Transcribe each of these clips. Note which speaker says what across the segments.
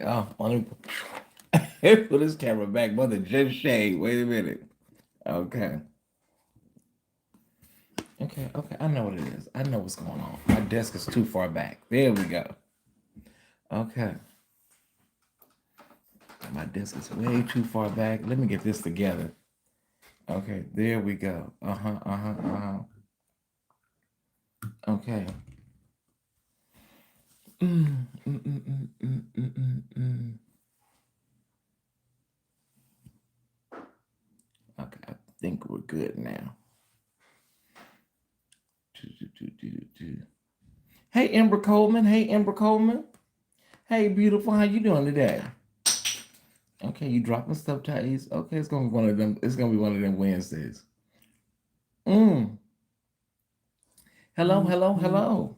Speaker 1: Oh, let me put this camera back. Mother just shade. Wait a minute. Okay. Okay. I know what it is. I know what's going on. My desk is too far back. There we go. Okay. My desk is way too far back. Let me get this together. Okay, there we go. Okay. Mm, mm, mm, mm, mm, mm, mm, mm. Okay, I think we're good now. Hey, Ember Coleman. Hey, Ember Coleman. Hey, beautiful. How you doing today? Okay, you dropping stuff, Thais. Okay, it's gonna be one of them. It's gonna be one of them Wednesdays. Mm. Hello, hello, hello.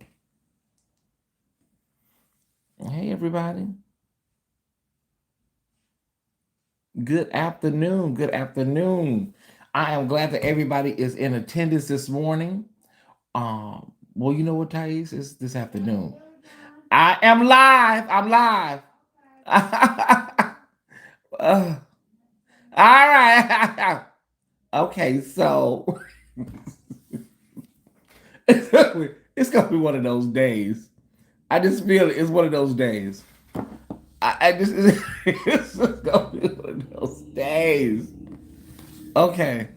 Speaker 1: Hey, everybody. Good afternoon. Good afternoon. I am glad that everybody is in attendance this morning. Well, you know what, Thais? It's this afternoon. I am live. I'm live. Uh, all right. Okay, so it's gonna be one of those days. I just feel it's one of those days. I just it's gonna be one of those days. Okay.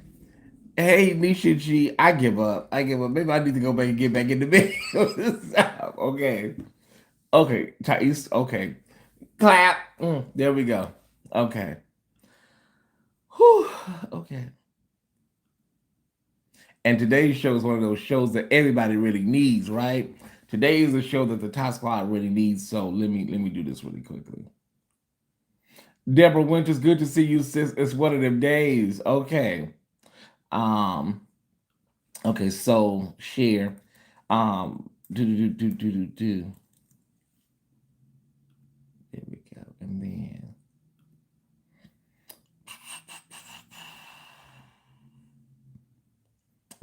Speaker 1: Hey, Nisha G, I give up. I give up. Maybe I need to go back and get back in the bed. Okay. Okay. Thais, okay. Clap. There we go. Okay. Whew. Okay. And today's show is one of those shows that everybody really needs, right? Today is a show that the Top Squad really needs. So let me do this really quickly. Deborah Winters, good to see you, sis. It's one of them days. Okay. Um, okay, so share. Do. There we go. And then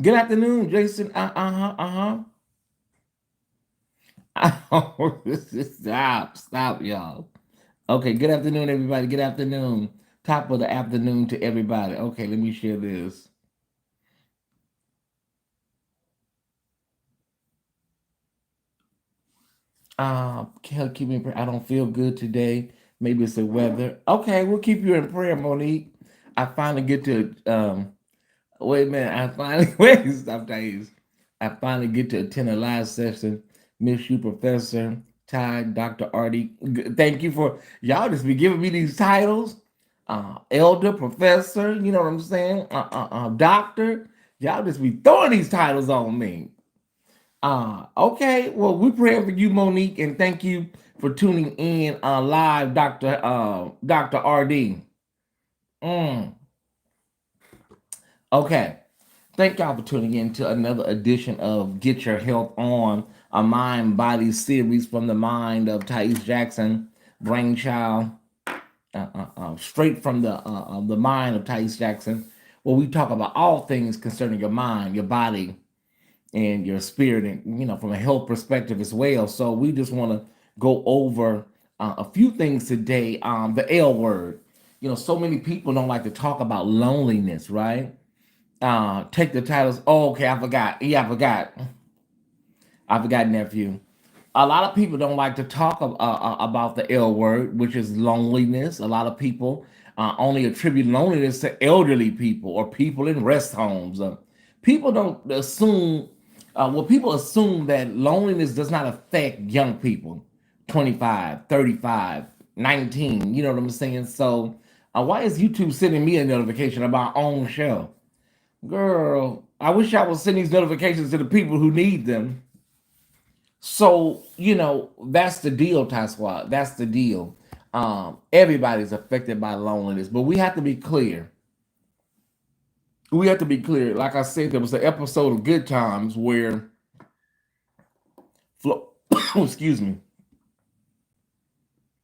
Speaker 1: good afternoon, Jason. Stop, y'all. Okay, good afternoon, everybody. Good afternoon. Top of the afternoon to everybody. Okay, let me share this. Keep me in prayer. I don't feel good today. Maybe it's the weather. Okay, we'll keep you in prayer, Monique. I finally get to wait a minute. I finally wait. Stop, Thais. I finally get to attend a live session. Miss you, Professor Ty, Dr. Artie. Thank you for y'all just be giving me these titles. Elder, Professor. You know what I'm saying? Doctor. Y'all just be throwing these titles on me. Okay. Well, we pray for you, Monique, and thank you for tuning in live, Dr. RD. Mm, okay. Thank y'all for tuning in to another edition of Get Your Health On, a mind body series from the mind of Tyesse Jackson, brainchild, straight from the mind of Tyesse Jackson, where we talk about all things concerning your mind, your body, and your spirit, and from a health perspective as well. So we just want to go over a few things today. The L word. So many people don't like to talk about loneliness, right? Take the titles. Oh, okay, I forgot. Yeah, I forgot, nephew. A lot of people don't like to talk about the L word, which is loneliness. A lot of people only attribute loneliness to elderly people or people in rest homes. People don't assume, people assume that loneliness does not affect young people, 25, 35, 19. You know what I'm saying? So, why is YouTube sending me a notification about our own show? Girl, I wish I was sending these notifications to the people who need them. So, that's the deal, Ty Squad. That's the deal. Everybody's affected by loneliness, but we have to be clear. We have to be clear. Like I said, there was an episode of Good Times where, excuse me,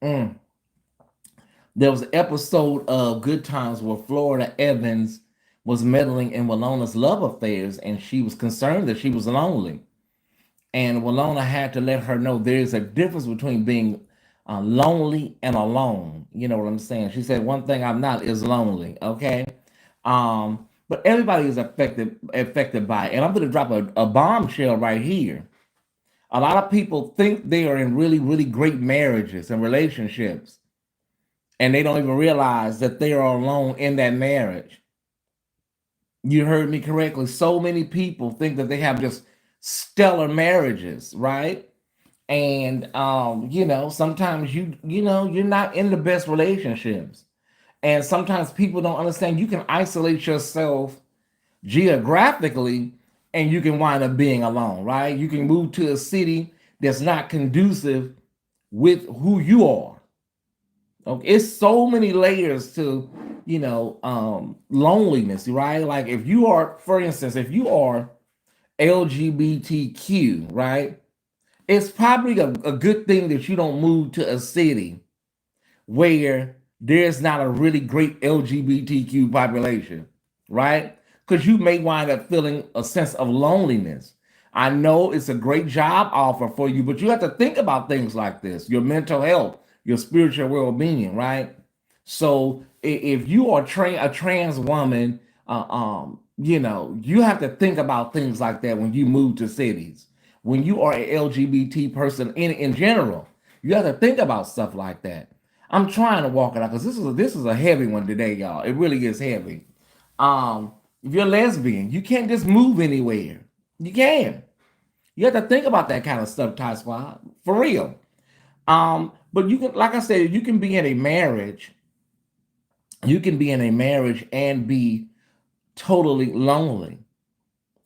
Speaker 1: Mm. There was an episode of Good Times where Florida Evans was meddling in Walona's love affairs, and she was concerned that she was lonely. And Walona had to let her know there's a difference between being lonely and alone. You know what I'm saying? She said one thing I'm not is lonely. Okay. But everybody is affected by it. And I'm going to drop a bombshell right here. A lot of people think they are in really, really great marriages and relationships, and they don't even realize that they are alone in that marriage. You heard me correctly. So many people think that they have just stellar marriages, right? And sometimes you're not in the best relationships. And sometimes people don't understand you can isolate yourself geographically and you can wind up being alone, right? You can move to a city that's not conducive with who you are. Okay, it's so many layers to loneliness, right? Like if you are, for instance, if you are LGBTQ, right? It's probably a good thing that you don't move to a city where there's not a really great LGBTQ population, right? Because you may wind up feeling a sense of loneliness. I know it's a great job offer for you, but you have to think about things like this, your mental health, your spiritual well-being, right? So if you are a trans woman, you have to think about things like that when you move to cities. When you are an LGBT person in general, you have to think about stuff like that. I'm trying to walk it out because this is a heavy one today, y'all. It really is heavy. If you're lesbian, you can't just move anywhere. You can. You have to think about that kind of stuff, Ty Squad, for real. But you can, like I said, you can be in a marriage. You can be in a marriage and be totally lonely.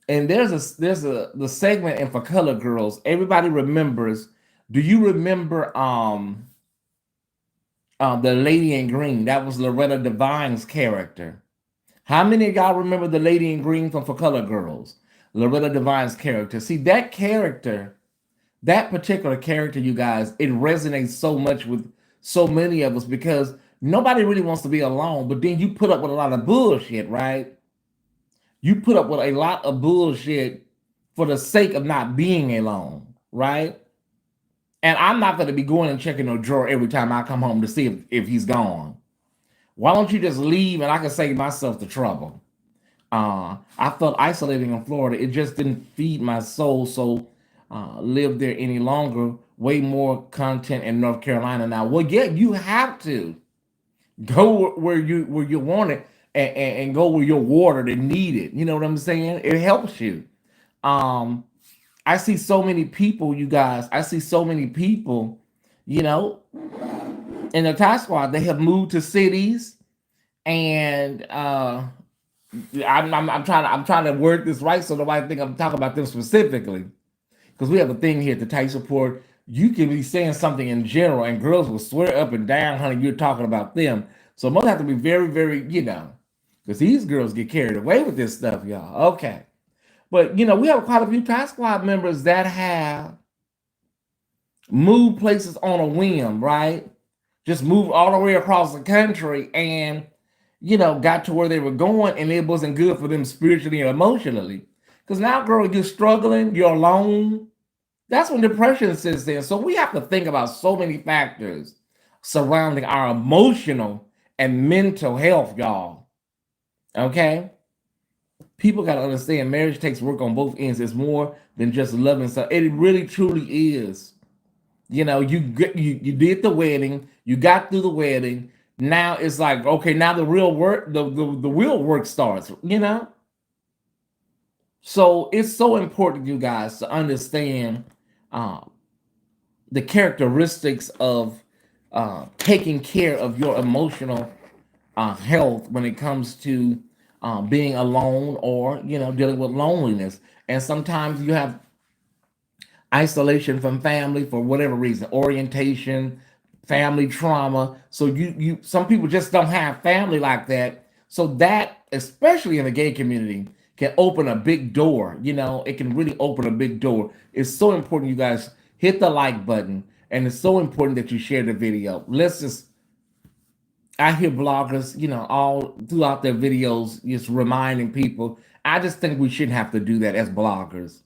Speaker 1: And there's a the segment in For Color Girls. Everybody remembers. Do you remember the lady in green? That was Loretta Devine's character. How many of y'all remember the lady in green from For Color Girls? Loretta Devine's character. See, that character, that particular character, you guys, it resonates so much with so many of us because nobody really wants to be alone, but then you put up with a lot of bullshit, right? You put up with a lot of bullshit for the sake of not being alone, right? And I'm not going to be going and checking no drawer every time I come home to see if he's gone. Why don't you just leave and I can save myself the trouble? I felt isolating in Florida. It just didn't feed my soul. So live there any longer. Way more content in North Carolina now. Well, yeah, you have to go where you want it and go where you're watered and needed. You know what I'm saying? It helps you. Um, I see so many people, you guys. I see so many people, you know, in the Thai squad. They have moved to cities, and I'm trying to word this right so nobody think I'm talking about them specifically. Because we have a thing here at the Tyesse Report. You can be saying something in general, and girls will swear up and down, honey, you're talking about them. So most have to be very, very, because these girls get carried away with this stuff, y'all. Okay. But we have quite a few Thai Squad members that have moved places on a whim, right? Just moved all the way across the country and got to where they were going, and it wasn't good for them spiritually and emotionally. Because now, girl, you're struggling, you're alone. That's when depression sits in. So we have to think about so many factors surrounding our emotional and mental health, y'all. Okay? People got to understand marriage takes work on both ends. It's more than just loving. So it really, truly is. You did the wedding, you got through the wedding. Now it's like, okay, now the real work, the real work starts, So it's so important, you guys, to understand the characteristics of taking care of your emotional health when it comes to being alone or dealing with loneliness. And sometimes you have isolation from family for whatever reason, orientation, family trauma. So you some people just don't have family like that. So that, especially in the gay community, can open a big door. It can really open a big door. It's so important you guys hit the like button, and it's so important that you share the video. I hear bloggers, all throughout their videos, just reminding people. I just think we shouldn't have to do that as bloggers.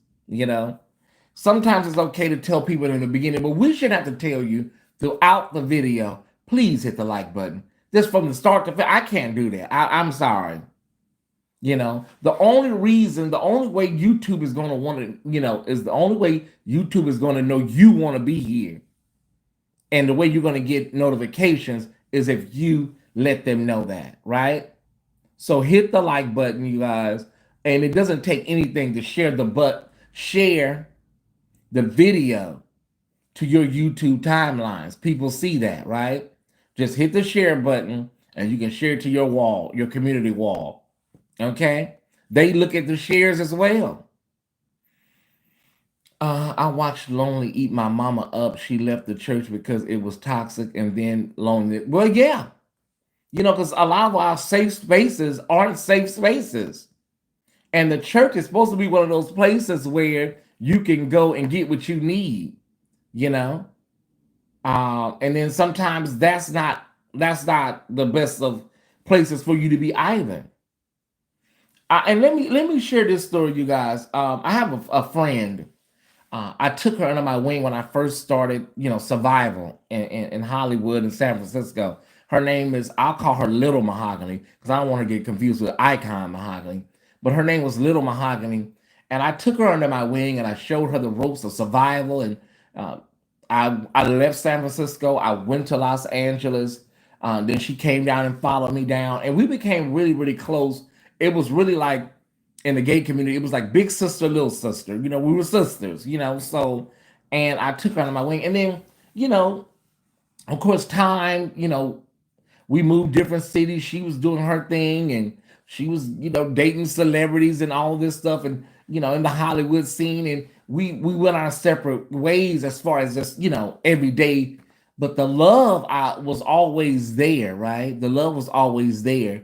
Speaker 1: Sometimes it's okay to tell people in the beginning, but we shouldn't have to tell you throughout the video, please hit the like button. Just from the start to finish. I can't do that. I'm sorry. The only reason, the only way YouTube is going to want to, is the only way YouTube is going to know you want to be here. And the way you're going to get notifications is if you let them know that, right? So hit the like button, you guys. And it doesn't take anything to share the video to your YouTube timelines. People see that, right? Just hit the share button and you can share it to your wall, your community wall. Okay? They look at the shares as well. I watched Lonely eat my mama up. She left the church because it was toxic and then lonely. Well, yeah. Because a lot of our safe spaces aren't safe spaces. And the church is supposed to be one of those places where you can go and get what you need, you know? And then sometimes that's not the best of places for you to be either. And let me share this story, you guys. I have a friend. I took her under my wing when I first started, survival in Hollywood and San Francisco. Her name is, I'll call her Little Mahogany because I don't want her to get confused with Icon Mahogany. But her name was Little Mahogany. And I took her under my wing and I showed her the ropes of survival. And uh, I left San Francisco. I went to Los Angeles. Then she came down and followed me down. And we became really, really close. It was really like, in the gay community, it was like big sister, little sister. We were sisters, so, and I took her under my wing. And then, of course, time, we moved different cities. She was doing her thing and she was, dating celebrities and all this stuff and, in the Hollywood scene. And we went our separate ways as far as just, every day. But the love was always there, right? The love was always there.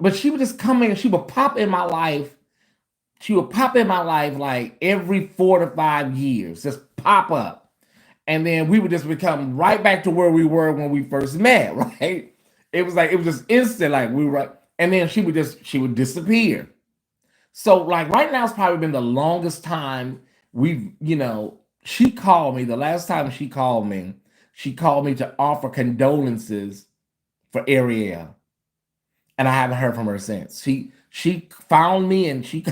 Speaker 1: But she would just come in and she would pop in my life. She would pop in my life like every 4 to 5 years, just pop up. And then we would just become right back to where we were when we first met, right? It was just instant, like we were, and then she would disappear. So like right now, it's probably been the longest time she called me. The last time she called me to offer condolences for Ariel. And I haven't heard from her since. She found me and she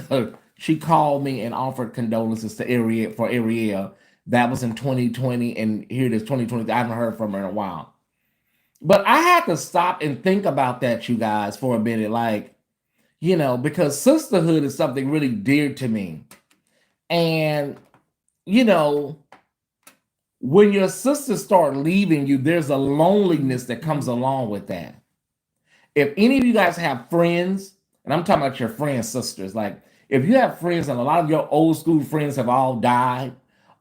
Speaker 1: called me and offered condolences to Ariel. That was in 2020, and here it is 2020. I haven't heard from her in a while. But I had to stop and think about that, you guys, for a minute, like, because sisterhood is something really dear to me. And, when your sisters start leaving you, there's a loneliness that comes along with that. If any of you guys have friends, and I'm talking about your friends, sisters, like if you have friends and a lot of your old school friends have all died,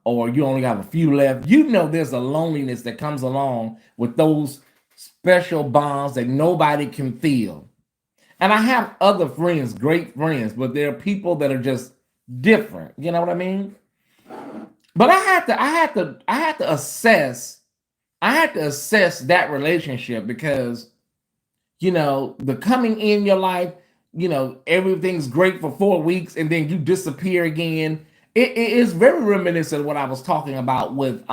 Speaker 1: or you only have a few left, there's a loneliness that comes along with those special bonds that nobody can feel. And I have other friends, great friends, but there are people that are just different. You know what I mean? But I had to assess that relationship because the coming in your life, everything's great for 4 weeks and then you disappear again. It is very reminiscent of what I was talking about with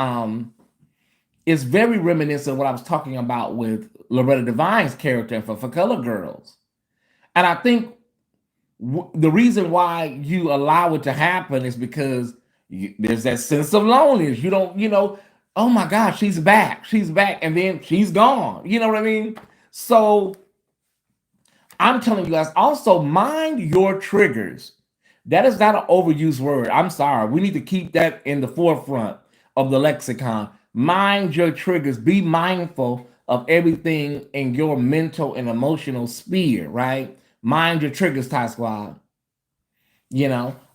Speaker 1: it's very reminiscent of what I was talking about with Loretta Devine's character for Color Girls. And I think the reason why you allow it to happen is because there's that sense of loneliness. You don't, oh my gosh, she's back, and then she's gone. You know what I mean? So I'm telling you guys, also mind your triggers. That is not an overused word. I'm sorry. We need to keep that in the forefront of the lexicon. Mind your triggers. Be mindful of everything in your mental and emotional sphere, right? Mind your triggers, Ty Squad.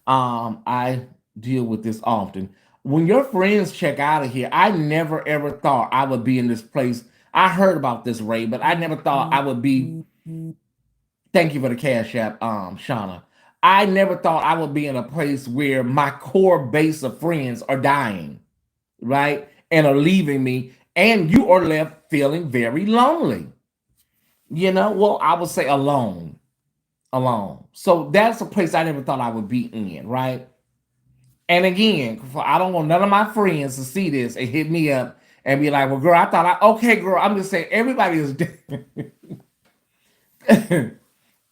Speaker 1: I deal with this often. When your friends check out of here, I never ever thought I would be in this place. I heard about this, Ray, but I never thought I would be. Thank you for the cash app, Shauna. I never thought I would be in a place where my core base of friends are dying, right? And are leaving me, and you are left feeling very lonely. Well, I would say alone. So that's a place I never thought I would be in, right? And again, I don't want none of my friends to see this and hit me up and be like, well, girl, I thought okay, girl, I'm just saying everybody is different.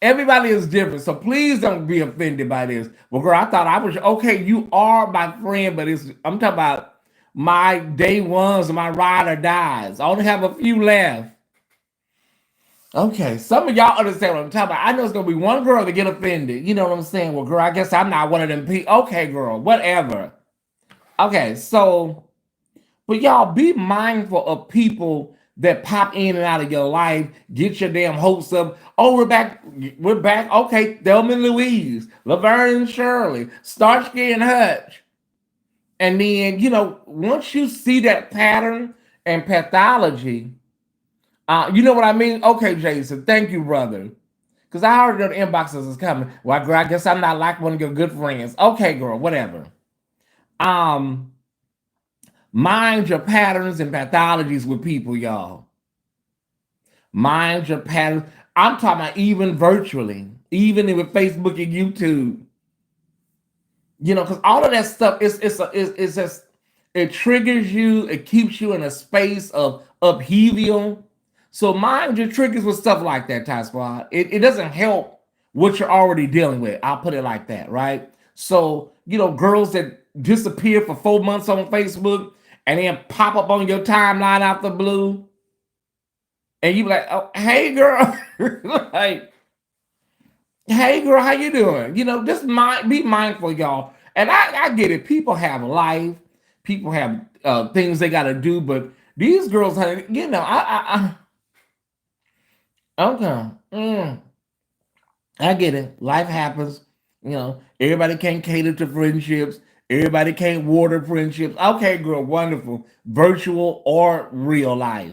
Speaker 1: Everybody is different. So please don't be offended by this. Well, girl, I thought I was okay. You are my friend, but I'm talking about my day ones and my ride or dies. I only have a few left. Okay, some of y'all understand what I'm talking about. I know it's gonna be one girl to get offended. You know what I'm saying? Well, girl, I guess I'm not one of them people. Okay, girl, whatever. Okay, so but y'all be mindful of people that pop in and out of your life. Get your damn hopes up. Oh, we're back. We're back. Okay, Thelma and Louise, Laverne and Shirley, Starsky and Hutch. And then, once you see that pattern and pathology, you know what I mean? Okay, Jason, thank you, brother. Because I already know the inboxes is coming. Well, girl, I guess I'm not like one of your good friends. Okay, girl, whatever. Um, Mind your patterns and pathologies with people, y'all. Mind your patterns. I'm talking about even virtually, even with Facebook and YouTube. Because all of that stuff is just, it triggers you. It keeps you in a space of upheaval. So mind your triggers with stuff like that, Ty Squad. It doesn't help what you're already dealing with. I'll put it like that, right? So, girls that disappear for 4 months on Facebook and then pop up on your timeline out the blue. And you be like, oh, hey girl. Like, hey girl, how you doing? Just be mindful, y'all. And I get it. People have life. People have things they got to do. But these girls, okay. I get it. Life happens. Everybody can't cater to friendships. Everybody can't water friendships. Okay, girl, wonderful. Virtual or real life.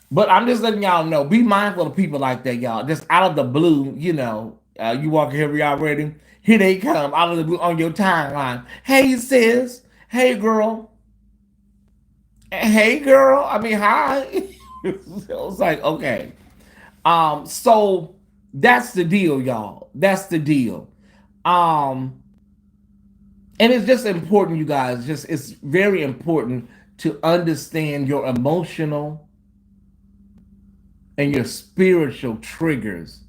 Speaker 1: But I'm just letting y'all know, be mindful of people like that, y'all. Just out of the blue, you walking here already. Here they come out of the blue on your timeline. Hey, sis. Hey, girl. Hey, girl. I mean, hi. So it's like, okay. So that's the deal, y'all. That's the deal. And it's just important, you guys. It's very important to understand your emotional and your spiritual triggers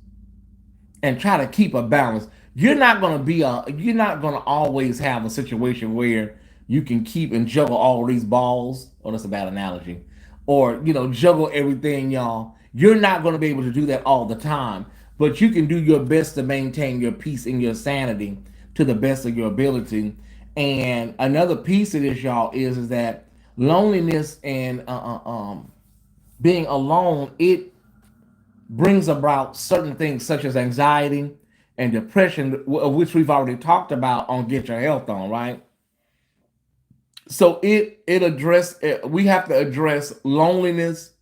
Speaker 1: and try to keep a balance. You're not going to always have a situation where you can keep and juggle all these balls. Oh, that's a bad analogy. Or, juggle everything, y'all. You're not going to be able to do that all the time, but you can do your best to maintain your peace and your sanity to the best of your ability. And another piece of this, y'all, is that loneliness and being alone, it brings about certain things such as anxiety and depression, of which we've already talked about on Get Your Health On, right? So we have to address loneliness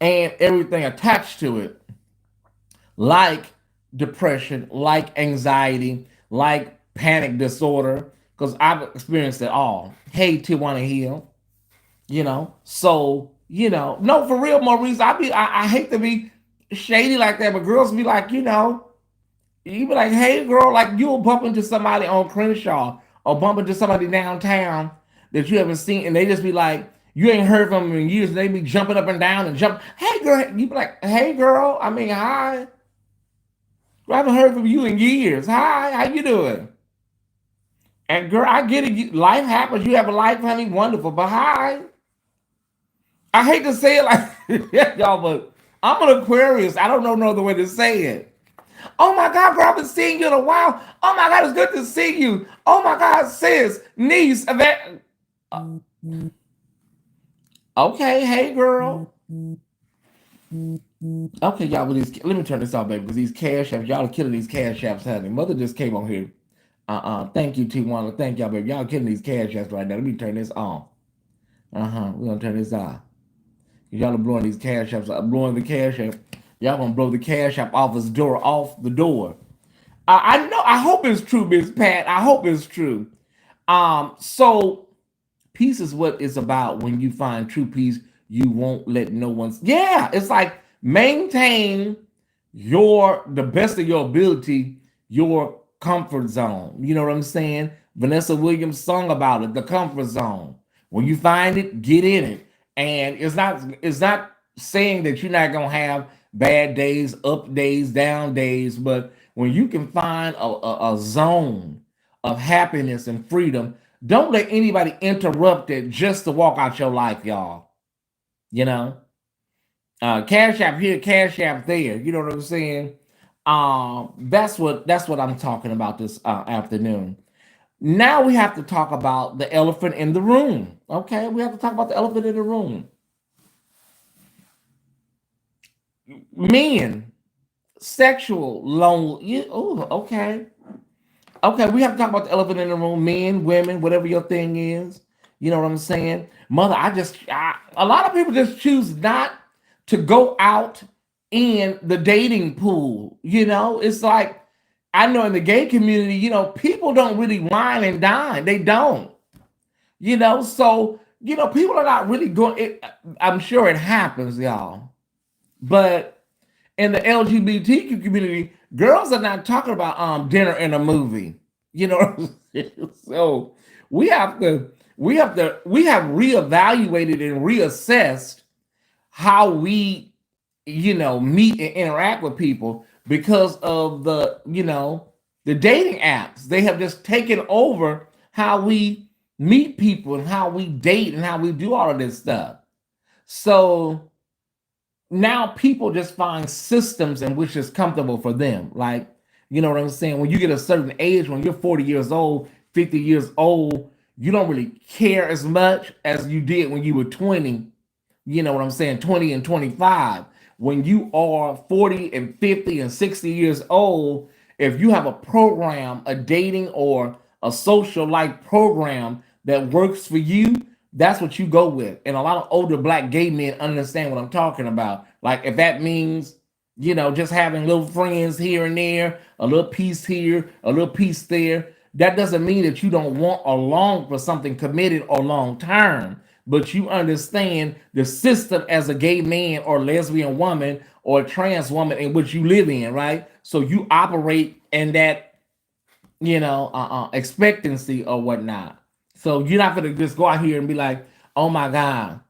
Speaker 1: and everything attached to it, like depression, like anxiety, like panic disorder, because I've experienced it all. Hey, Tijuana Hill, so no, for real, Maurice. I hate to be shady like that, but girls be like, you be like, hey girl, like you'll bump into somebody on Crenshaw or bump into somebody downtown that you haven't seen, and they just be like, you ain't heard from them in years, and they be jumping up and down and jump. Hey girl, you be like, hey girl, I mean, hi. I haven't heard from you in years. Hi, how you doing? And girl, I get it. Life happens. You have a life, honey. Wonderful. But hi. I hate to say it like y'all, but I'm an Aquarius. I don't know no other way to say it. Oh my God, girl, I've been seeing you in a while. Oh my God, it's good to see you. Oh my God, sis, niece, that. Okay, hey girl. Okay, y'all, let me turn this off, baby, because these cash apps, y'all are killing these cash apps, honey. Mother just came on here. Thank you, T1. Thank y'all, baby. Y'all killing these cash apps right now. Let me turn this off. We're gonna turn this off. Y'all are blowing these cash apps, blowing the cash app. Y'all gonna blow the cash app off the door. I know. I hope it's true, Miss Pat. I hope it's true. So peace is what it's about. When you find true peace, you won't let no one. Yeah, it's like maintain the best of your ability, your comfort zone. You know what I'm saying? Vanessa Williams sung about it, the comfort zone. When you find it, get in it. And it's not saying that you're not gonna have bad days, up days, down days, but when you can find a zone of happiness and freedom, don't let anybody interrupt it just to walk out your life, y'all. You know, cash app here, cash app there. You know what I'm saying? That's what I'm talking about this afternoon. Now we have to talk about the elephant in the room. Okay, we have to talk about the elephant in the room. Men, sexual lonely. Oh, okay. Okay, we have to talk about the elephant in the room. Men, women, whatever your thing is. You know what I'm saying? Mother, a lot of people just choose not to go out in the dating pool. You know, it's like, I know in the gay community, people don't really wine and dine. They don't. So, people are not really going. I'm sure it happens, y'all. But in the LGBTQ community, girls are not talking about dinner and a movie. You know what I'm saying? So we have reevaluated and reassessed how we, meet and interact with people because of the dating apps. They have just taken over how we meet people and how we date and how we do all of this stuff. So now people just find systems in which is comfortable for them. Like, you know what I'm saying? When you get a certain age, when you're 40 years old, 50 years old, you don't really care as much as you did when you were 20. You know what I'm saying? 20 and 25. When you are 40 and 50 and 60 years old, if you have a program, a dating or a social life program that works for you, that's what you go with. And a lot of older black gay men understand what I'm talking about. Like, if that means, just having little friends here and there, a little piece here, a little piece there, that doesn't mean that you don't want or long for something committed or long term, but you understand the system as a gay man or lesbian woman or trans woman in which you live in, right? So you operate in that, expectancy or whatnot. So you're not gonna just go out here and be like, oh my God,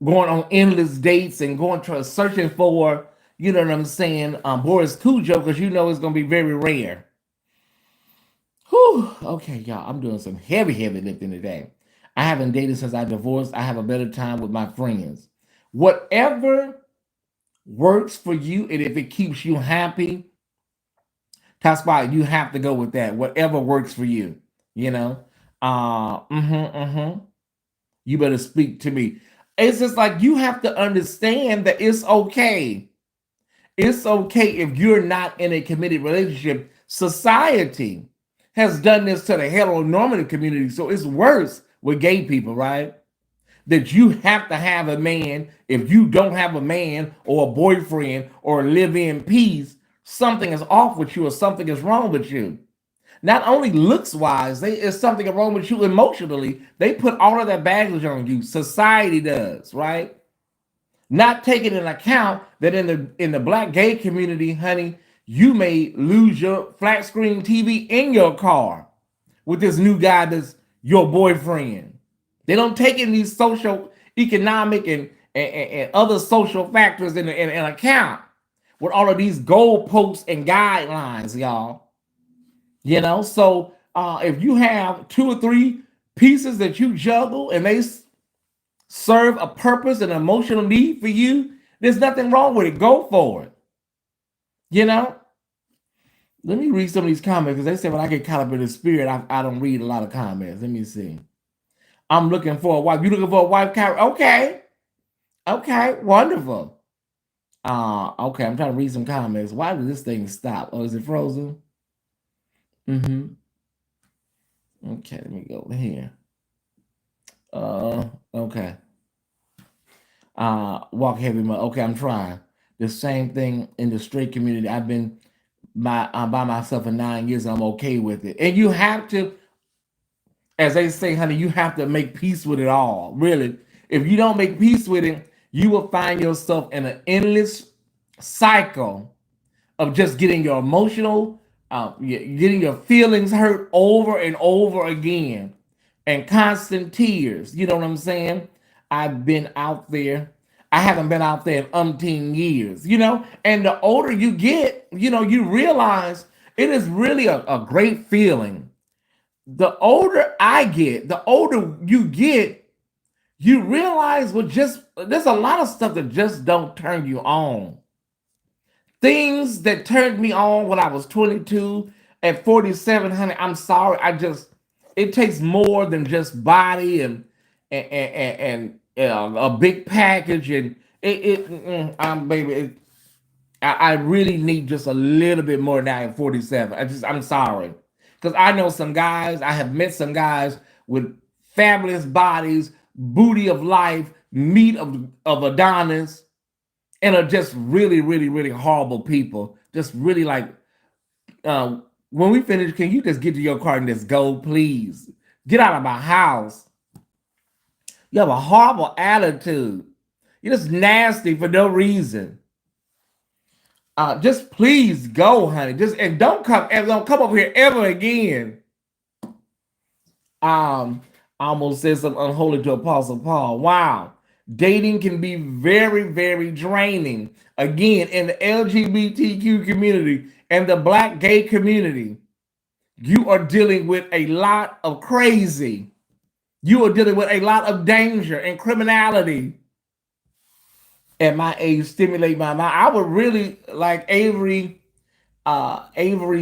Speaker 1: going on endless dates and going to searching for, you know what I'm saying, Boris Cujo, because it's gonna be very rare. Whew. Okay, y'all, I'm doing some heavy, heavy lifting today. I haven't dated since I divorced. I have a better time with my friends. Whatever works for you, and if it keeps you happy, that's why you have to go with that. Whatever works for you, you know. You better speak to me. It's just like you have to understand that it's okay. It's okay if you're not in a committed relationship. Society has done this to the heteronormative community, so it's worse with gay people, right? That you have to have a man. If you don't have a man or a boyfriend or live in peace, something is off with you or something is wrong with you. Not only looks wise, there's something wrong with you emotionally. They put all of that baggage on you. Society does, right? Not taking into account that in the black gay community, honey, you may lose your flat screen TV in your car with this new guy that's your boyfriend. They don't take in these social, economic, and other social factors in account with all of these goalposts and guidelines, y'all. So if you have two or three pieces that you juggle and they serve a purpose and emotional need for you, there's nothing wrong with it. Go for it. Let me read some of these comments because they say when I get caught up in the spirit, I don't read a lot of comments. Let me see. I'm looking for a wife. You looking for a wife, Kyrie? Okay. Okay, wonderful. Okay, I'm trying to read some comments. Why did this thing stop? Oh, is it frozen? Okay, let me go over here. Okay. Walk heavy. Okay, I'm trying. The same thing in the straight community. I've been by myself for 9 years. And I'm okay with it. And you have to, as they say, honey, you have to make peace with it all. Really, if you don't make peace with it, you will find yourself in an endless cycle of just getting your emotional getting your feelings hurt over and over again, and constant tears. You know what I'm saying? I've been out there. I haven't been out there in umpteen years, and the older you get, you realize it is really a great feeling. The older I get, the older you get, you realize there's a lot of stuff that just don't turn you on. Things that turned me on when I was 22 at 47, honey, I'm sorry. It takes more than just body and a big package. And baby, I really need just a little bit more now at 47. I'm sorry. Because I know some guys, I have met some guys with fabulous bodies, booty of life, meat of Adonis, and are just really, really, really horrible people. Just really like, when we finish, can you just get to your car and just go, please? Get out of my house. You have a horrible attitude. You're just nasty for no reason. Just please go, honey. And don't come over here ever again. I almost said something unholy to Apostle Paul. Wow. Dating can be very, very draining. Again, in the LGBTQ community and the Black gay community, you are dealing with a lot of crazy. You are dealing with a lot of danger and criminality. At my age, stimulate my mind. I would really like Avery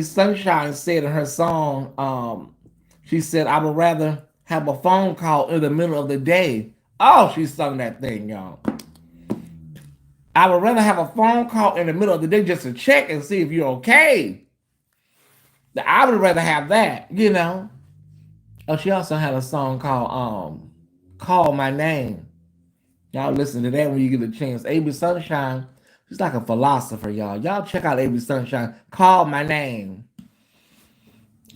Speaker 1: Sunshine said in her song, she said, I would rather have a phone call in the middle of the day. Oh, she sung that thing, y'all. I would rather have a phone call in the middle of the day just to check and see if you're okay. I would rather have that, Oh, she also had a song called Call My Name. Y'all listen to that when you get a chance. Avery Sunshine, she's like a philosopher, y'all. Y'all check out Avery Sunshine. Call My Name.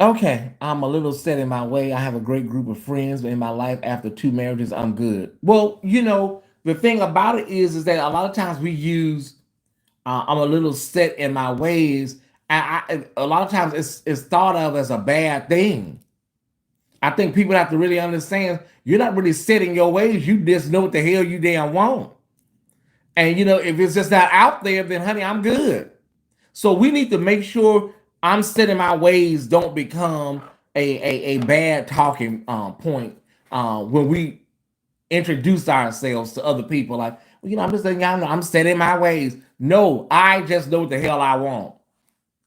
Speaker 1: Okay, I'm a little set in my way. I have a great group of friends in my life. After 2 marriages, I'm good. Well, the thing about it is that a lot of times we use I'm a little set in my ways, and a lot of times it's thought of as a bad thing. I think people have to really understand you're not really set in your ways. You just know what the hell you damn want. And if it's just not out there, then honey, I'm good. So we need to make sure I'm set in my ways don't become a bad talking point when we introduce ourselves to other people. Like, well, I'm just saying, y'all know I'm set in my ways. No, I just know what the hell I want.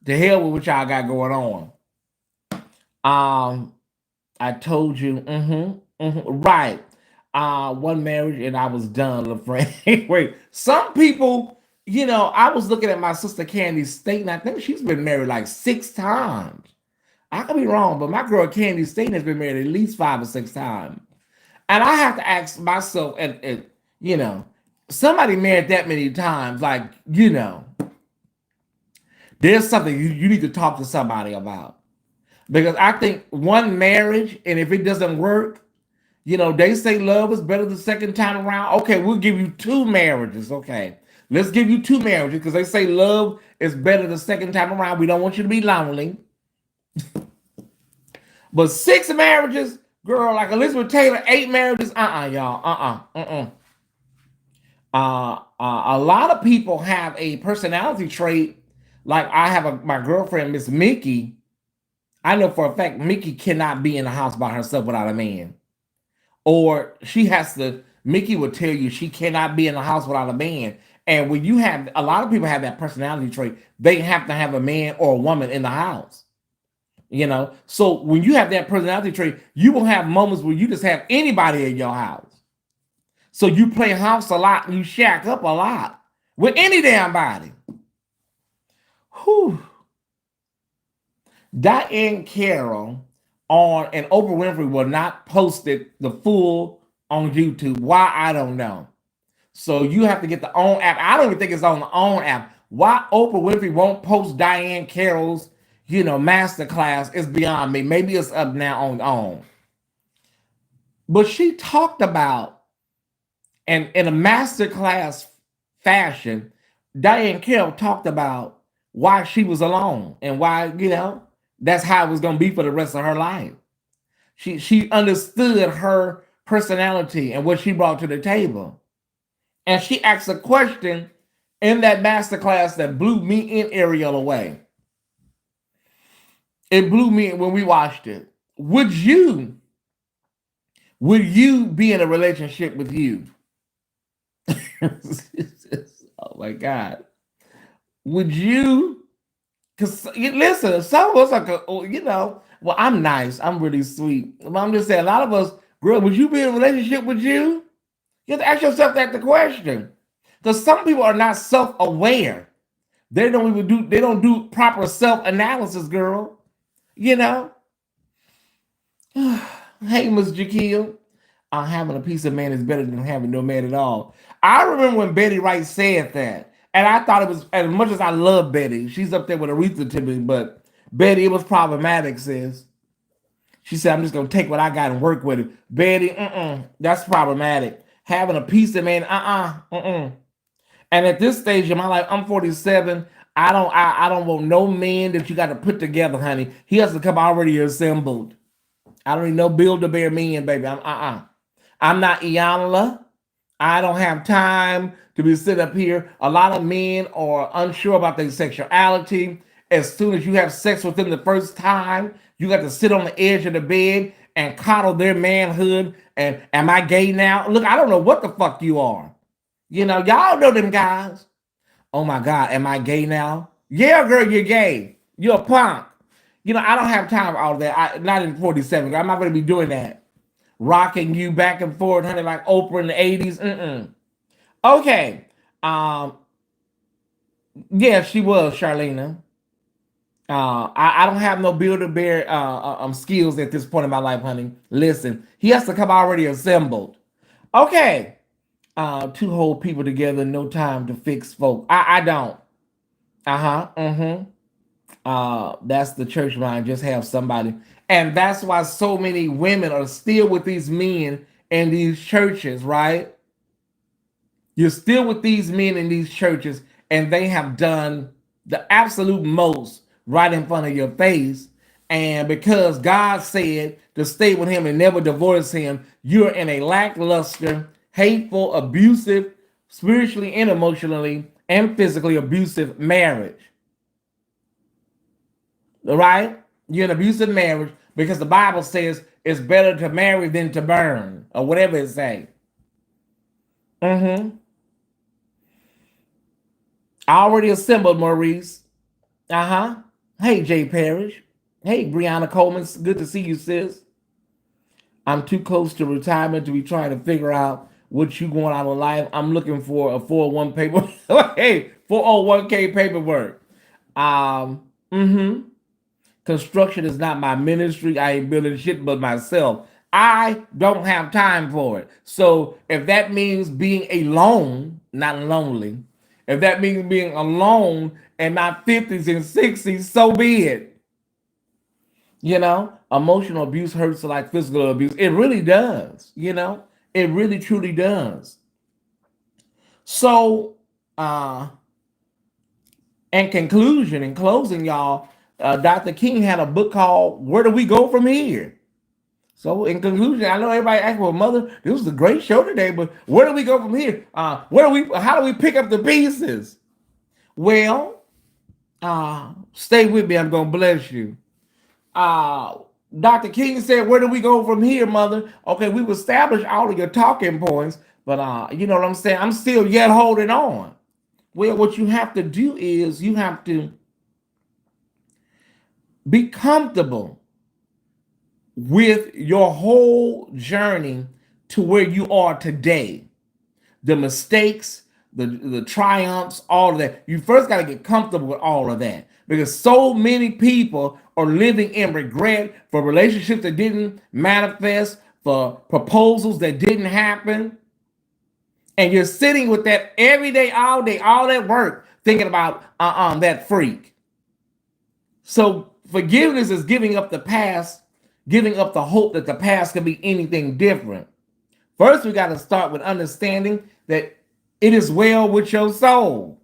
Speaker 1: The hell with what y'all got going on. I told you, right. One marriage and I was done, little friend. Wait, some people, I was looking at my sister Candy State, and I think she's been married like 6 times. I could be wrong, but my girl Candy State has been married at least 5 or 6 times. And I have to ask myself, and somebody married that many times, like, there's something you need to talk to somebody about. Because I think one marriage, and if it doesn't work, they say love is better the second time around. Okay, we'll give you 2 marriages. Okay, let's give you 2 marriages because they say love is better the second time around. We don't want you to be lonely. But 6 marriages, girl, like Elizabeth Taylor, 8 marriages, y'all, a lot of people have a personality trait. Like I have my girlfriend, Miss Mickey. I know for a fact Mickey cannot be in the house by herself without a man. Or Mickey will tell you she cannot be in the house without a man. And when a lot of people have that personality trait, they have to have a man or a woman in the house. So when you have that personality trait, you will have moments where you just have anybody in your house. So you play house a lot and you shack up a lot with any damn body. Whew. Diane Carroll and Oprah Winfrey will not post it the full on YouTube. Why? I don't know. So you have to get the own app. I don't even think it's on the own app. Why Oprah Winfrey won't post Diane Carroll's, masterclass is beyond me. Maybe it's up now on. But she talked about, and in a masterclass fashion, Diane Carroll talked about why she was alone and why, that's how it was going to be for the rest of her life. She understood her personality and what she brought to the table. And she asked a question in that masterclass that blew me and Ariel away. It blew me when we watched it. Would you be in a relationship with you? Oh my God. Would you? Because listen, some of us are, well, I'm nice. I'm really sweet. But I'm just saying, a lot of us, girl, would you be in a relationship with you? You have to ask yourself the question. Because some people are not self-aware. They don't do proper self-analysis, girl. Hey, Miss Jaquil, having a piece of man is better than having no man at all. I remember when Betty Wright said that, and I thought it was, as much as I love Betty, she's up there with Aretha to me, but Betty, it was problematic, sis. She said, I'm just going to take what I got and work with it. Betty, that's problematic. Having a piece of man, And at this stage in my life, I'm 47. I don't want no man that you got to put together, honey. He has to come already assembled. I don't need no Build-A-Bear man, baby. I'm not Iyanla. I don't have time to be sitting up here. A lot of men are unsure about their sexuality. As soon as you have sex with them the first time, you got to sit on the edge of the bed and coddle their manhood. And am I gay now? Look, I don't know what the fuck you are. Y'all know them guys. Oh my God, am I gay now? Yeah, girl, you're gay. You're a punk. I don't have time for all of that. Not in 47. I'm not going to be doing that. Rocking you back and forth, honey, like Oprah in the 80s. Okay. Yeah, she was, Charlena. I don't have no Build-A-Bear skills at this point in my life, honey. Listen, he has to come already assembled. Okay. To hold people together, no time to fix folk. I don't. That's the church mind. Just have somebody. And that's why so many women are still with these men in these churches, right? You're still with these men in these churches, and they have done the absolute most right in front of your face. And because God said to stay with him and never divorce him, you're in a lackluster, hateful, abusive, spiritually and emotionally and physically abusive marriage. All right? You're in an abusive marriage because the Bible says it's better to marry than to burn, or whatever it says. Already assembled, Maurice. Hey, Jay Parrish. Hey, Brianna Coleman. Good to see you, sis. I'm too close to retirement to be trying to figure out what you want out of life. I'm looking for a 401 paper. Hey, 401k paperwork. Construction is not my ministry. I ain't building shit but myself. I don't have time for it. So if that means being alone, not lonely, if that means being alone in my 50s and 60s, so be it. Emotional abuse hurts like physical abuse. It really does. It really truly does. So, in closing, y'all, Dr. King had a book called Where Do We Go From Here? So in conclusion, I know everybody asked, well, mother, this was a great show today, but where do we go from here? How do we pick up the pieces? Well, stay with me. I'm going to bless you. Dr. King said, where do we go from here, mother? Okay, we've established all of your talking points, but you know what I'm saying? I'm still yet holding on. Well, what you have to do is you have to be comfortable with your whole journey to where you are today. The mistakes, the triumphs, all of that. You first got to get comfortable with all of that, because so many people are living in regret for relationships that didn't manifest, for proposals that didn't happen. And you're sitting with that every day, all that work, thinking about that freak. So forgiveness is giving up the past, giving up the hope that the past can be anything different. First, we got to start with understanding that it is well with your soul.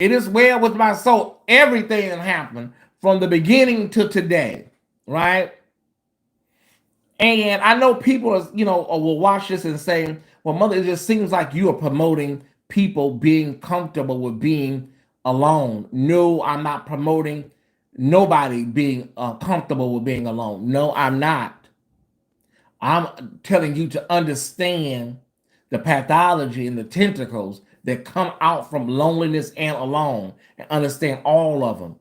Speaker 1: It is well with my soul. Everything that happened from the beginning to today, right? And I know people, will watch this and say, well, mother, it just seems like you are promoting people being comfortable with being alone. No, I'm not promoting nobody being comfortable with being alone. No, I'm not. I'm telling you to understand the pathology and the tentacles that come out from loneliness and alone, and understand all of them.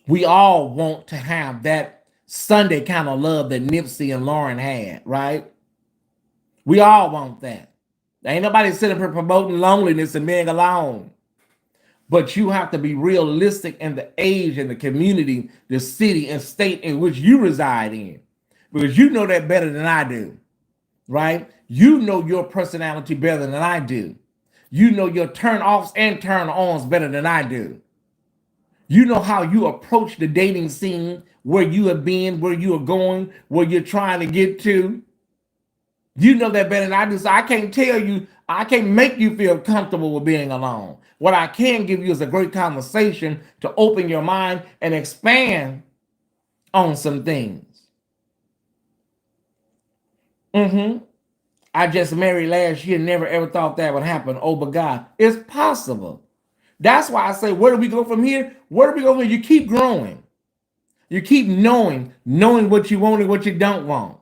Speaker 1: We all want to have that Sunday kind of love that Nipsey and Lauren had, right? We all want that. There ain't nobody sitting here promoting loneliness and being alone. But you have to be realistic in the age and the community, the city and state in which you reside in. Because you know that better than I do, right? You know your personality better than I do. You know your turn offs and turn ons better than I do. You know how you approach the dating scene, where you have been, where you are going, where you're trying to get to. You know that better than I do. So I can't tell you, I can't make you feel comfortable with being alone. What I can give you is a great conversation to open your mind and expand on some things. I just married last year, never ever thought that would happen. Oh, but God, it's possible. That's why I say, where do we go from here? Where do we go from here? You keep growing. You keep knowing what you want and what you don't want.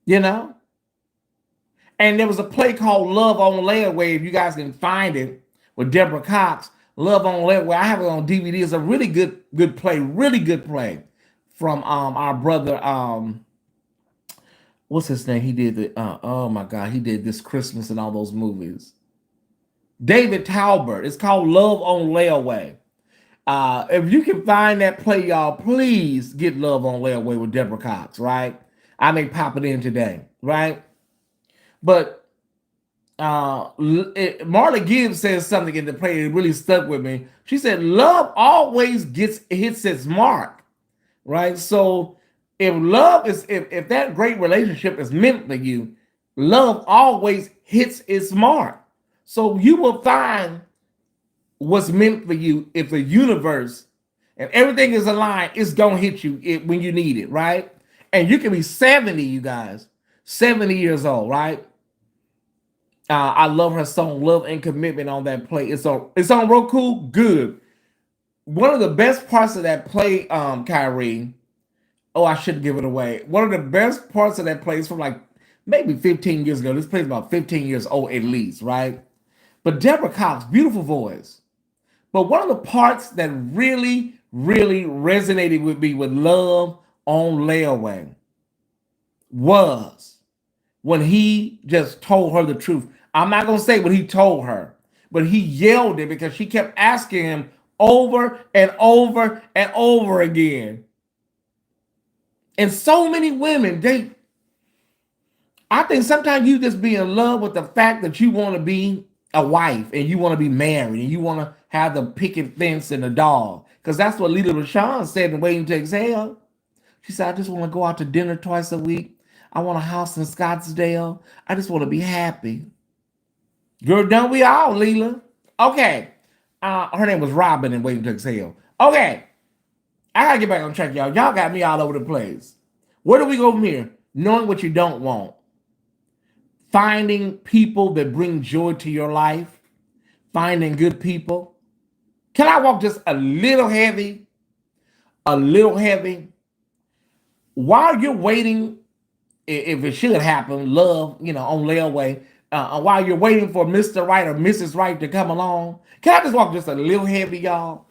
Speaker 1: You know? And there was a play called Love on Layaway, if you guys can find it, with Deborah Cox. Love on Layaway. I have it on DVD. It's a really good play, really good play from our brother, what's his name? He did the oh my God, he did This Christmas and all those movies. David Talbert. It's called Love on Layaway. If you can find that play, y'all, please get Love on Layaway with Deborah Cox, right? I may pop it in today, right? But Marla Gibbs says something in the play that really stuck with me. She said, love always hits its mark, right? So if love is, if that great relationship is meant for you, love always hits its mark. So you will find what's meant for you if the universe and everything is aligned, it's gonna hit you when you need it, right? And you can be 70, you guys, 70 years old, right? I love her song "Love and Commitment" on that play. It's on Roku. Good. One of the best parts of that play, Kyrie. Oh, I shouldn't give it away. One of the best parts of that play is from like maybe 15 years ago. This play is about 15 years old at least, right? But Deborah Cox, beautiful voice. But one of the parts that really, really resonated with me with Love on Layaway was when he just told her the truth. I'm not going to say what he told her, but he yelled it because she kept asking him over and over and over again. And so many women, I think sometimes you just be in love with the fact that you want to be a wife and you want to be married and you want to have the picket fence and a dog. Because that's what Lita LaShawn said in Waiting to Exhale. She said, I just want to go out to dinner twice a week. I want a house in Scottsdale. I just want to be happy. Girl, don't we all, Leela? Okay. Her name was Robin in Waiting to Exhale. Okay. I got to get back on track, y'all. Y'all got me all over the place. Where do we go from here? Knowing what you don't want. Finding people that bring joy to your life. Finding good people. Can I walk just a little heavy? A little heavy. While you're waiting, if it should happen, love, on layaway, while you're waiting for Mr. Right or Mrs. Right to come along, can I just walk just a little heavy, y'all?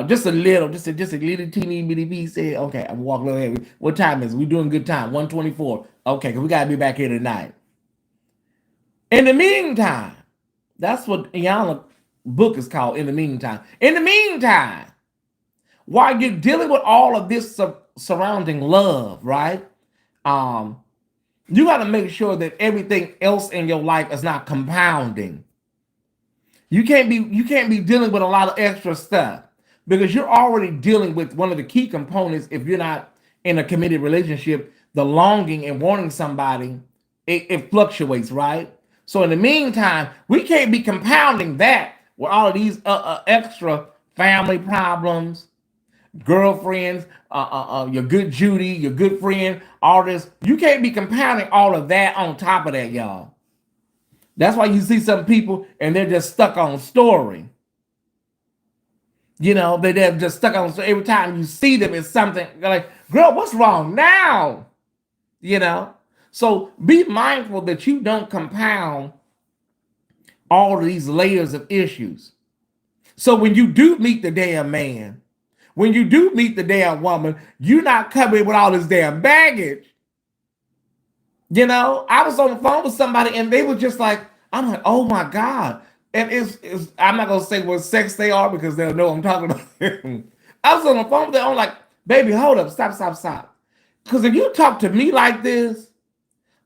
Speaker 1: Just a little teeny bitty piece. Okay, I'm walking a little heavy. What time is it? We're doing good time. 1:24. Okay, because we got to be back here tonight. In the meantime, that's what Iana's book is called, In the Meantime. In the meantime, while you're dealing with all of this surrounding love, right? You got to make sure that everything else in your life is not compounding. You can't be dealing with a lot of extra stuff because you're already dealing with one of the key components. If you're not in a committed relationship, the longing and wanting somebody, it fluctuates, right? So in the meantime, we can't be compounding that with all of these extra family problems, girlfriends, your good Judy, your good friend, all this. You can't be compounding all of that on top of that, y'all. That's why you see some people and they're just stuck on story. You know, they're just stuck on story. Every time you see them, it's something like, girl, what's wrong now? You know? So be mindful that you don't compound all of these layers of issues. So when you do meet the damn man, when you do meet the damn woman, you're not coming with all this damn baggage. You know, I was on the phone with somebody and they were just like, I'm like, oh my God. And it's I'm not gonna say what sex they are because they'll know I'm talking about. I was on the phone with them, I'm like, baby, hold up, stop. Because if you talk to me like this,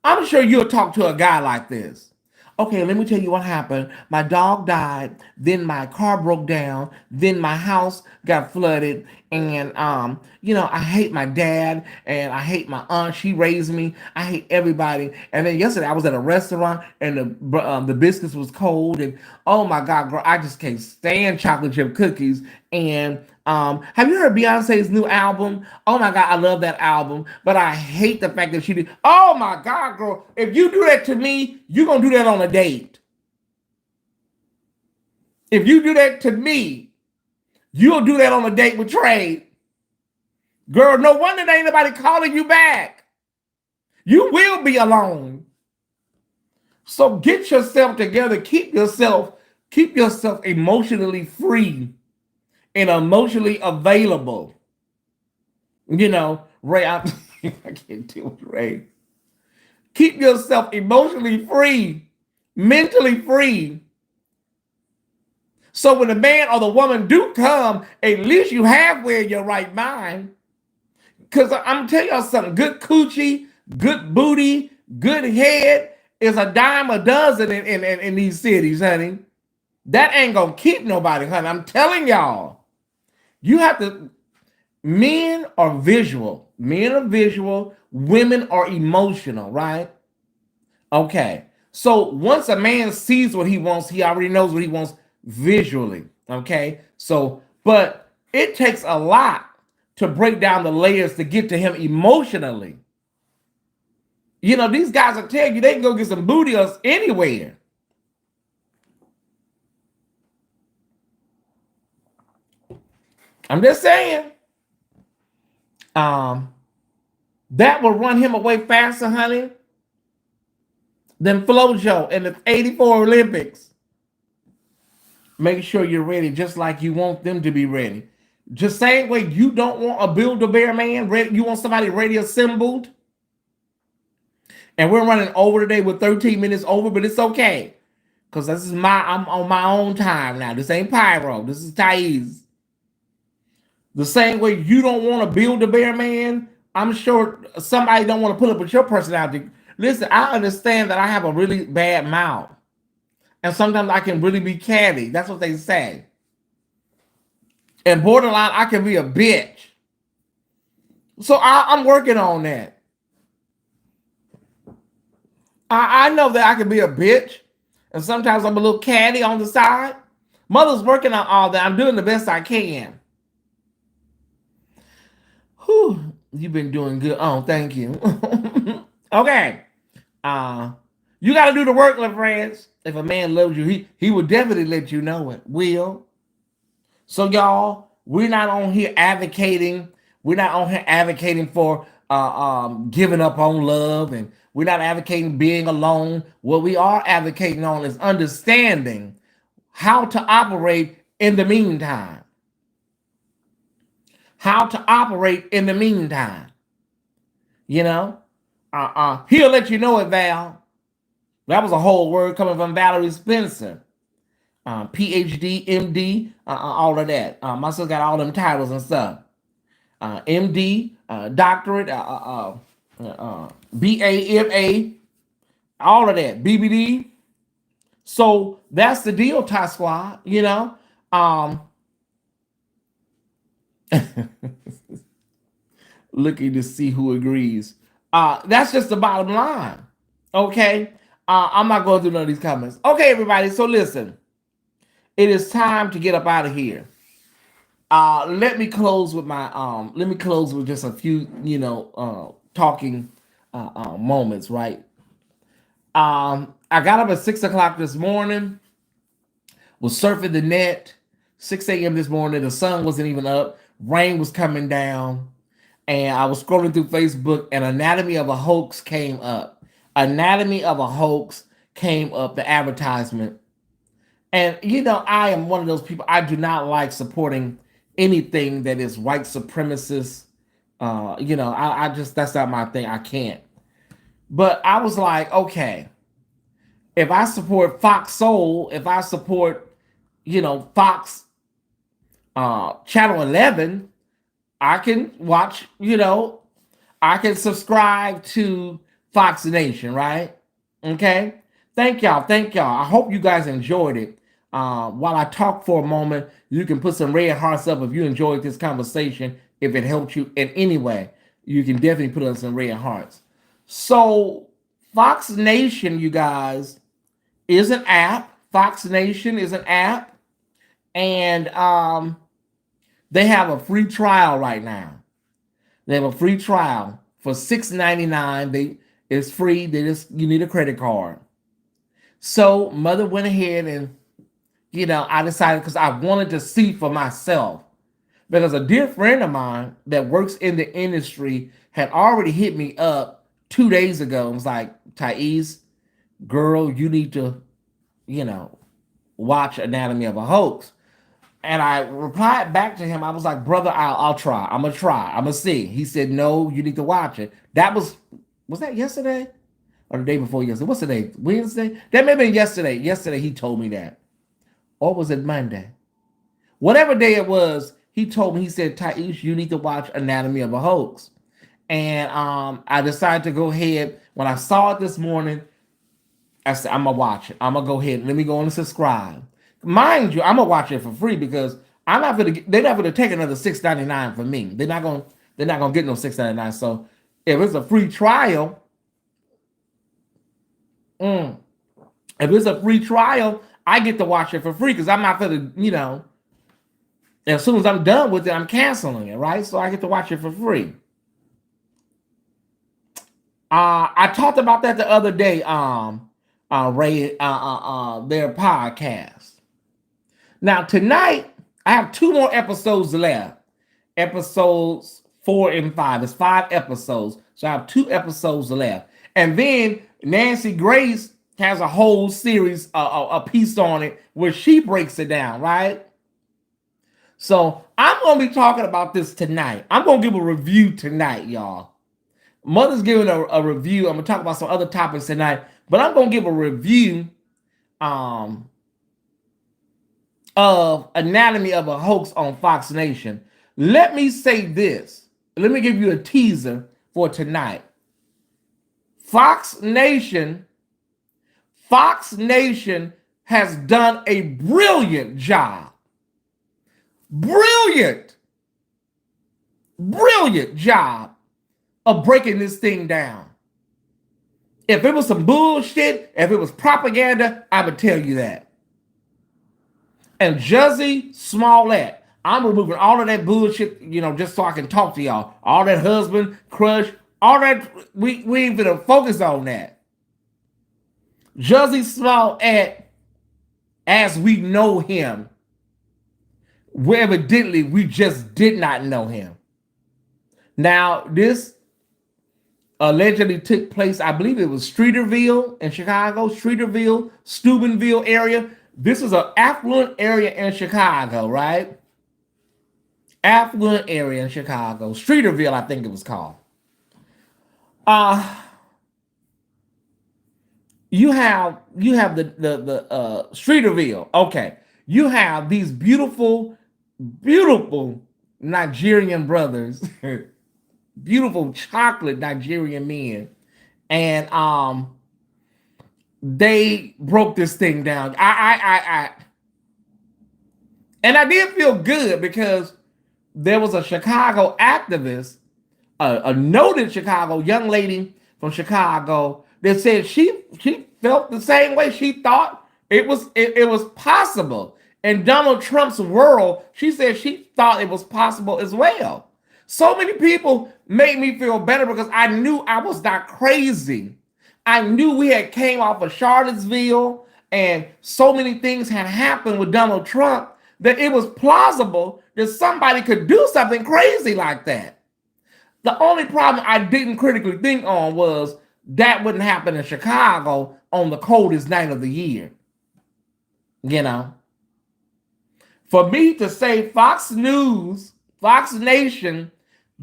Speaker 1: I'm sure you'll talk to a guy like this. Okay, let me tell you what happened. My dog died, then my car broke down, then my house got flooded, and I hate my dad and I hate my aunt. She raised me. I hate everybody. And then yesterday I was at a restaurant and the biscuits was cold, and oh my God, girl, I just can't stand chocolate chip cookies. And have you heard Beyonce's new album? Oh my God, I love that album, but I hate the fact that she did. Oh my God, girl, if you do that to me, you're gonna do that on a date. If you do that to me, you'll do that on a date with Trey. Girl, no wonder there ain't nobody calling you back. You will be alone. So get yourself together. Keep yourself emotionally free and emotionally available. You know, Ray, I can't deal with Ray. Keep yourself emotionally free, mentally free. So when the man or the woman do come, at least you halfway in your right mind. Because I'm telling y'all something, good coochie, good booty, good head is a dime a dozen in these cities, honey. That ain't gonna keep nobody, honey. I'm telling y'all. You have to, men are visual. Men are visual, women are emotional, right? Okay. So once a man sees what he wants, he already knows what he wants visually. Okay. So, but it takes a lot to break down the layers to get to him emotionally. You know, these guys will tell you they can go get some booty us anywhere. I'm just saying. That will run him away faster, honey, than Flojo in the 84 Olympics. Make sure you're ready just like you want them to be ready. Just same way you don't want a Build-A-Bear man ready, you want somebody ready assembled. And we're running over today with 13 minutes over, but it's okay. Because I'm on my own time now. This ain't Pyro. This is Tyesse. The same way you don't want to Build-A-Bear man, I'm sure somebody don't want to put up with your personality. Listen, I understand that I have a really bad mouth. And sometimes I can really be catty. That's what they say. And borderline, I can be a bitch. So I'm working on that. I know that I can be a bitch. And sometimes I'm a little catty on the side. Mother's working on all that. I'm doing the best I can. Whew, you've been doing good. Oh, thank you. Okay. You got to do the work, my friends. If a man loves you, he will definitely let you know it. Will. So, y'all, we're not on here advocating. We're not on here advocating for giving up on love, and we're not advocating being alone. What we are advocating on is understanding how to operate in the meantime. How to operate in the meantime. You know? He'll let you know it, Val. That was a whole word coming from Valerie Spencer. PhD, MD, all of that. My sister got all them titles and stuff. MD, doctorate, BA, all of that, BBD. So that's the deal, Ty Squad, you know. Looking to see who agrees. That's just the bottom line. Okay. I'm not going through none of these comments. Okay, everybody. So listen, it is time to get up out of here. Let me close with my let me close with just a few, talking moments, right? I got up at 6 o'clock this morning, was surfing the net, 6 a.m. this morning. The sun wasn't even up, rain was coming down, and I was scrolling through Facebook, and Anatomy of a Hoax came up. Anatomy of a Hoax came up, the advertisement. And I am one of those people. I do not like supporting anything that is white supremacist. I just, that's not my thing. I can't. But I was like, okay, if I support Fox Soul, if I support, Fox Channel 11, I can watch, I can subscribe to Fox Nation, right? Okay. Thank y'all. Thank y'all. I hope you guys enjoyed it. While I talk for a moment, you can put some red hearts up if you enjoyed this conversation. If it helped you in any way, you can definitely put up some red hearts. So Fox Nation, you guys, is an app. Fox Nation is an app. And they have a free trial right now. They have a free trial for $6.99. It's free. You need a credit card. So mother went ahead and, I decided, because I wanted to see for myself. Because a dear friend of mine that works in the industry had already hit me up 2 days ago and was like, Tyesse, girl, you need to, watch Anatomy of a Hoax. And I replied back to him. I was like, brother, I'll try. I'm going to try. I'm going to see. He said, no, you need to watch it. That was that yesterday? Or the day before yesterday? What's the day? Wednesday? That may have been yesterday. Yesterday, he told me that. Or was it Monday? Whatever day it was, he told me, he said, Tyesse, you need to watch Anatomy of a Hoax. And I decided to go ahead. When I saw it this morning, I said, I'm going to watch it. I'm going to go ahead. Let me go and subscribe. Mind you, I'm going to watch it for free because they're not going to take another $6.99 from me. They're not going to get no $6.99. So if it's a free trial, if it's a free trial, I get to watch it for free because I'm not going to, as soon as I'm done with it, I'm canceling it, right? So I get to watch it for free. I talked about that the other day, Ray, their podcast. Now tonight, I have 2 more episodes left. Episodes 4 and 5. It's 5 episodes, so I have 2 episodes left. And then Nancy Grace has a whole series, a piece on it where she breaks it down, right? So I'm going to be talking about this tonight. I'm going to give a review tonight, y'all. Mother's giving a review. I'm going to talk about some other topics tonight, but I'm going to give a review of Anatomy of a Hoax on Fox Nation. Let me say this. Let me give you a teaser for tonight. Fox Nation has done a brilliant job. Brilliant job of breaking this thing down. If it was some bullshit, if it was propaganda, I would tell you that. And Jussie Smollett, I'm removing all of that bullshit, just so I can talk to y'all. All that husband, crush, all that, we ain't gonna focus on that. Jussie Smollett, as we know him, where evidently we just did not know him. Now, this allegedly took place, I believe it was Streeterville in Chicago, Steubenville area. This is an affluent area in Chicago, right? Affluent area in Chicago. Streeterville, I think it was called. You have the Streeterville. Okay. You have these beautiful Nigerian brothers, beautiful chocolate Nigerian men, and they broke this thing down. And I did feel good because there was a Chicago activist, a noted Chicago young lady from Chicago that said she felt the same way. She thought it was possible. In Donald Trump's world, she said she thought it was possible as well. So many people made me feel better because I knew I was not crazy. I knew we had came off of Charlottesville and so many things had happened with Donald Trump that it was plausible that somebody could do something crazy like that. The only problem I didn't critically think on was that wouldn't happen in Chicago on the coldest night of the year. You know, for me to say Fox News, Fox Nation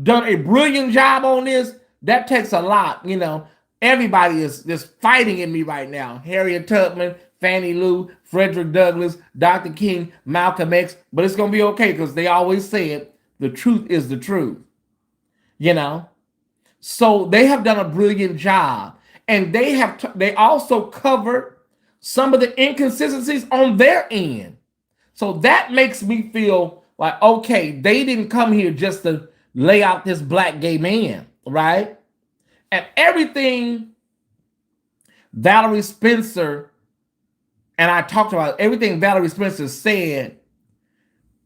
Speaker 1: done a brilliant job on this, that takes a lot. You know, everybody is just fighting in me right now. Harriet Tubman, Fannie Lou, Frederick Douglass, Dr. King, Malcolm X, but it's going to be okay because they always said the truth is the truth. You know, so they have done a brilliant job, and they also covered some of the inconsistencies on their end. So that makes me feel like, okay, they didn't come here just to lay out this black gay man, right? And everything Valerie Spencer and I talked about, everything Valerie Spencer said,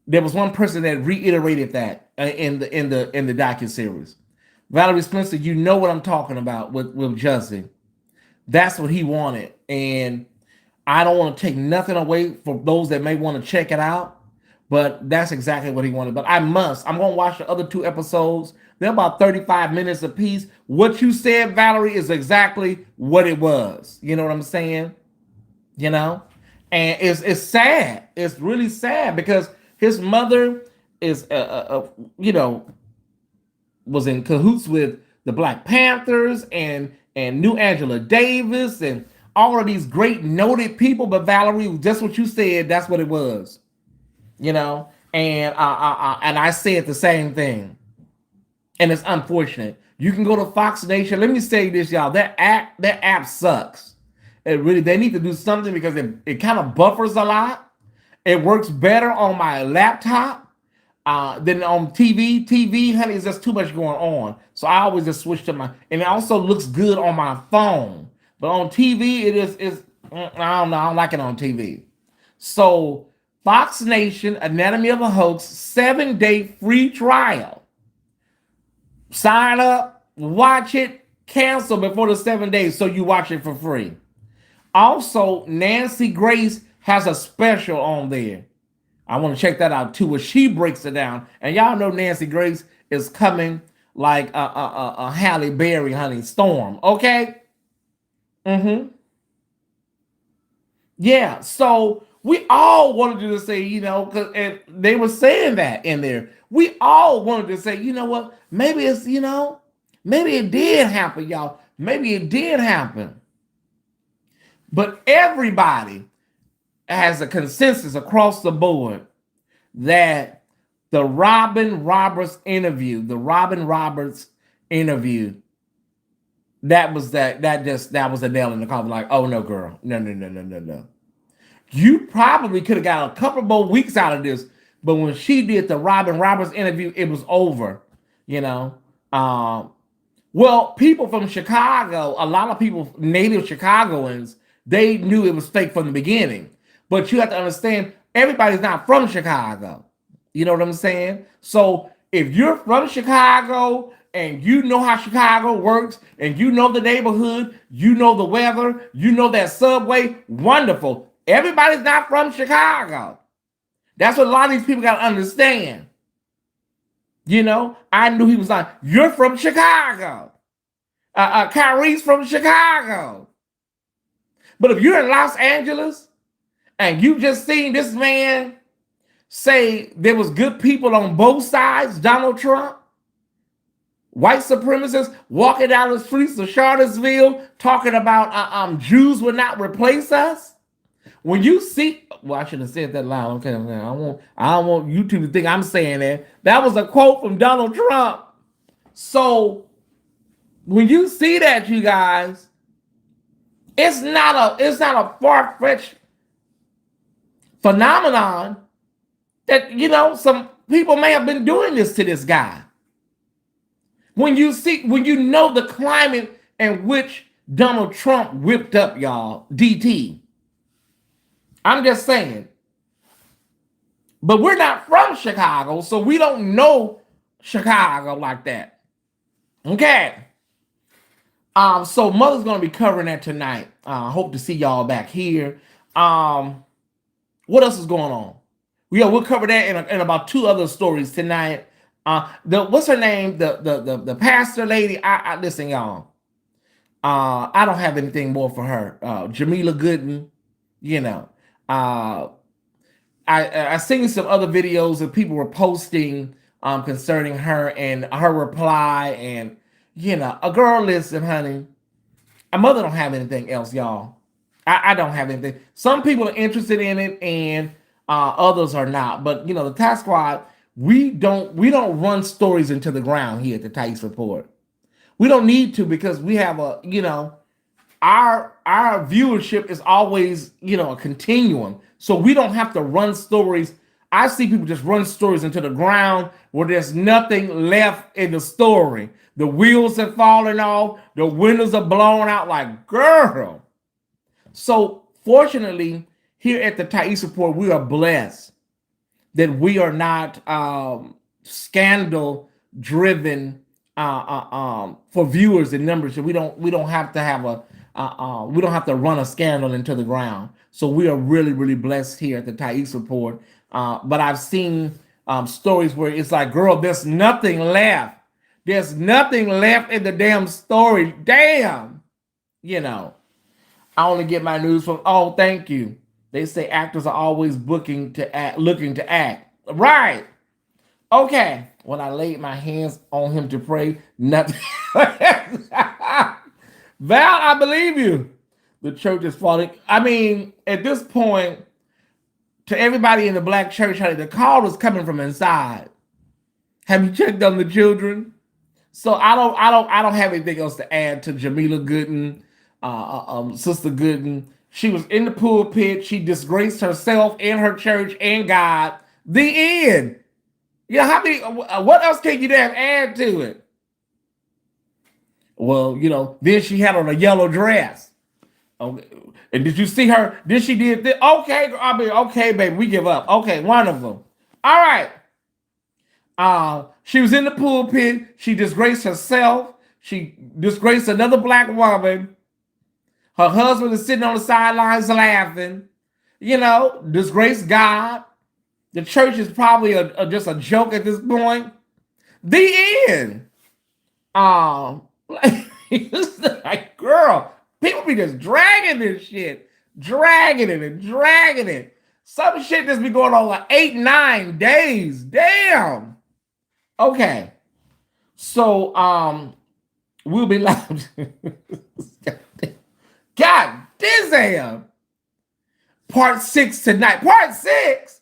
Speaker 1: there was one person that reiterated that in the docuseries. Valerie Spencer, you know what I'm talking about with Jussie. That's what he wanted. And I don't want to take nothing away for those that may want to check it out, but that's exactly what he wanted. But I'm going to watch the other 2 episodes. They're about 35 minutes apiece. What you said, Valerie, is exactly what it was. You know what I'm saying? You know? And it's sad. It's really sad because his mother is, you know, was in cahoots with the Black Panthers and knew Angela Davis and all of these great noted people. But Valerie, just what you said, that's what it was. You know? And I said the same thing. And it's unfortunate. You can go to Fox Nation. Let me say this, y'all. That app sucks. They need to do something because it kind of buffers a lot. It works better on my laptop than on TV. TV, honey, is just too much going on. So I always just switch to and it also looks good on my phone. But on TV, it is I don't know. I don't like it on TV. So Fox Nation, Anatomy of a Hoax, 7-day free trial. Sign up, watch it, cancel before the 7 days so you watch it for free. Also, Nancy Grace has a special on there. I want to check that out too, where she breaks it down. And y'all know Nancy Grace is coming like a Halle Berry, honey, storm. Okay? Yeah, so we all wanted to say, you know, and they were saying that in there. We all wanted to say, you know what? Maybe it's, you know, maybe it did happen, y'all. Maybe it did happen. But everybody has a consensus across the board that the Robin Roberts interview, that was a nail in the coffin. Like, oh no, girl, no. You probably could have got a couple more weeks out of this, but when she did the Robin Roberts interview, it was over. You know, well, people from Chicago, a lot of people, native Chicagoans, they knew it was fake from the beginning. But you have to understand, everybody's not from Chicago. You know what I'm saying? So if you're from Chicago and you know how Chicago works and you know the neighborhood, you know the weather, you know that subway, wonderful. Everybody's not from Chicago. That's what a lot of these people got to understand. You know, I knew he was like, you're from Chicago. Kyrie's from Chicago. But if you're in Los Angeles and you just seen this man say there was good people on both sides, Donald Trump, white supremacists walking down the streets of Charlottesville talking about Jews will not replace us. When you see, well, I should have said that loud. Okay, I don't want YouTube to think I'm saying that. That was a quote from Donald Trump. So when you see that, you guys, it's not a far-fetched phenomenon that, you know, some people may have been doing this to this guy. When you know the climate in which Donald Trump whipped up, y'all. DT. I'm just saying. But we're not from Chicago, so we don't know Chicago like that. Okay. So Mother's gonna be covering that tonight. Hope to see y'all back here. What else is going on? Yeah, we'll cover that in about two other stories tonight. What's her name? The pastor lady. I listen, y'all. I don't have anything more for her. Jamila Gooden, you know. I seen some other videos that people were posting concerning her and her reply, and a girl, listen, honey, a mother don't have anything else, y'all. I don't have anything. Some people are interested in it, and others are not. But the Task Squad, we don't run stories into the ground here at the Tyesse Report. We don't need to, because we have our viewership is always a continuum, so we don't have to run stories. I see people just run stories into the ground where there's nothing left in the story. The wheels have fallen off, the windows are blown out, like, girl. So fortunately, here at the Tyesse Report, we are blessed that we are not scandal driven for viewers and numbers. So we don't have to have we don't have to run a scandal into the ground. So we are really, really blessed here at the Tyesse Report. But I've seen stories where it's like, girl, there's nothing left. There's nothing left in the damn story. Damn. I only get my news from, oh, thank you. They say actors are always looking to act. Right. Okay. When I laid my hands on him to pray, nothing. Val, I believe you. The church is falling. I mean, at this point, to everybody in the black church, the call is coming from inside. Have you checked on the children? So I don't have anything else to add to Jamila Gooden, Sister Gooden. She was in the pulpit. She disgraced herself and her church and God. The end. What else can you damn add to it? Well, then she had on a yellow dress. Okay. And did you see her? Did she did this? Okay, okay, baby, we give up. Okay, one of them. All right. She was in the pulpit. She disgraced herself. She disgraced another black woman. Her husband is sitting on the sidelines laughing. Disgraced God. The church is probably just a joke at this point. The end. Like, girl, people be just dragging this shit, dragging it. Some shit just be going on like 8-9 days. Damn. Okay. So we'll be live. God damn. Part 6 tonight. Part 6.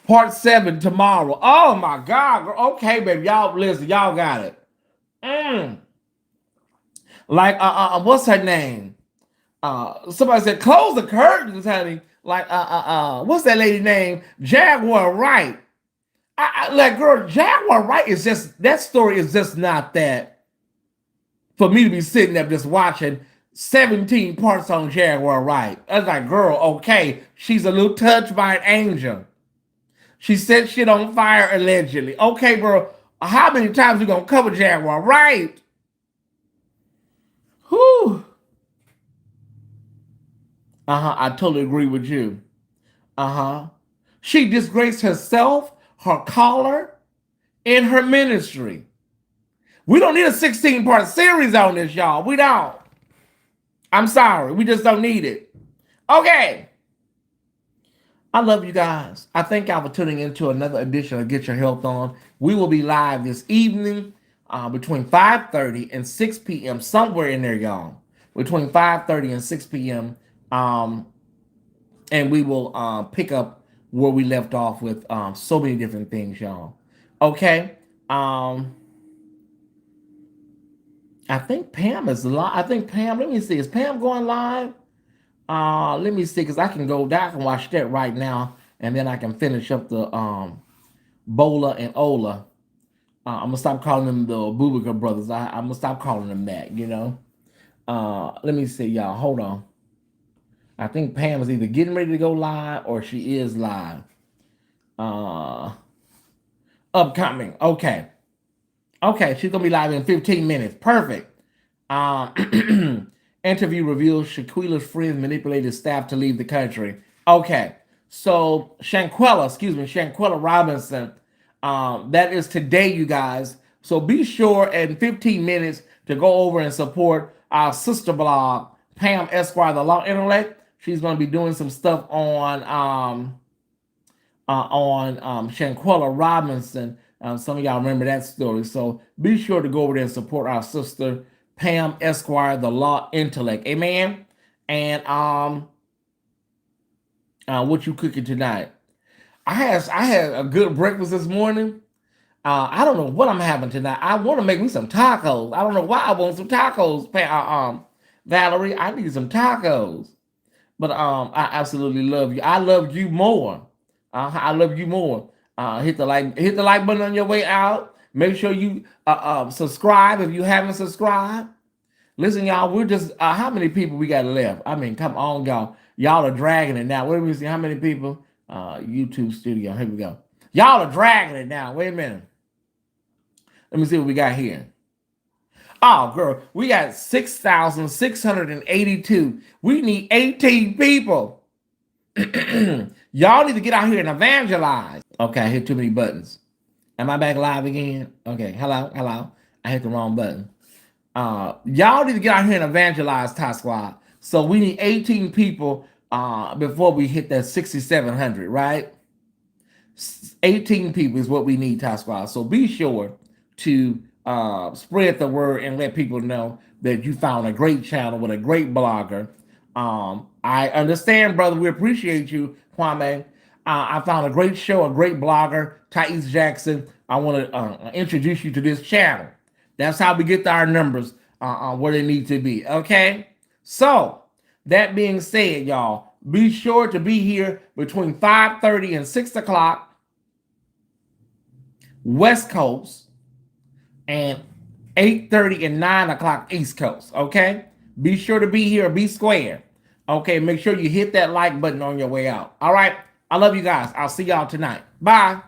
Speaker 1: Part 7 tomorrow. Oh my God. Okay, baby. Y'all listen. Y'all got it. Like what's her name? Somebody said close the curtains, honey. Like what's that lady name? Jaguar Wright. Like, girl, Jaguar Wright is just, that story is just not that for me to be sitting there just watching 17 parts on Jaguar Wright. I was like, girl, okay, she's a little touched by an angel. She set shit on fire allegedly. Okay, bro, how many times you gonna cover Jaguar Wright? Whew. I totally agree with you. She disgraced herself, her caller, and her ministry. We don't need a 16-part series on this, y'all. We don't. I'm sorry. We just don't need it. Okay. I love you guys. I thank y'all for tuning into another edition of Get Your Health On. We will be live this evening between 5:30 and 6 p.m. Somewhere in there, y'all. Between 5:30 and 6 p.m. And we will pick up where we left off with so many different things, y'all. Okay. I think Pam is live. I think Pam, let me see. Is Pam going live? Let me see, because I can go back and watch that right now, and then I can finish up the Bola and Ola. I'm gonna stop calling them the Bubika brothers. I'm gonna stop calling them that, Let me see, y'all. Hold on. I think Pam is either getting ready to go live or she is live. Uh, Upcoming. Okay. Okay, she's gonna be live in 15 minutes. Perfect. Interview reveals Shaquila's friends manipulated staff to leave the country. Okay, so Shanquella Robinson. That is today, you guys. So be sure in 15 minutes to go over and support our sister blog, Pam Esquire, the Law Intellect. She's going to be doing some stuff on Shanquella Robinson. Some of y'all remember that story. So be sure to go over there and support our sister Pam Esquire, the Law Intellect. Amen. And what you cooking tonight? I had a good breakfast this morning. I don't know what I'm having tonight. I want to make me some tacos. I don't know why I want some tacos, Valerie. I need some tacos. But I absolutely love you. I love you more. I love you more. Hit the like button on your way out. Make sure you subscribe if you haven't subscribed. Listen, y'all, we're just how many people we got left? I mean, come on, y'all. Y'all are dragging it now. Wait a minute, see how many people? YouTube studio. Here we go. Y'all are dragging it now. Wait a minute. Let me see what we got here. Oh, girl, we got 6,682. We need 18 people. Y'all need to get out here and evangelize. Okay, I hit too many buttons. Am I back live again? Okay, hello. I hit the wrong button. Y'all need to get out here and evangelize, Ty Squad. So we need 18 people before we hit that 6,700, right? 18 people is what we need, Ty Squad. So be sure to spread the word and let people know that you found a great channel with a great blogger. I understand, brother. We appreciate you, Kwame. I found a great show, a great blogger, Tyesse Jackson. I want to introduce you to this channel. That's how we get our numbers where they need to be. Okay. So that being said, y'all, be sure to be here between 5:30 and 6 o'clock West Coast and 8:30 and 9 o'clock East Coast. Okay. Be sure to be here. Be square. Okay. Make sure you hit that like button on your way out. All right. I love you guys. I'll see y'all tonight. Bye.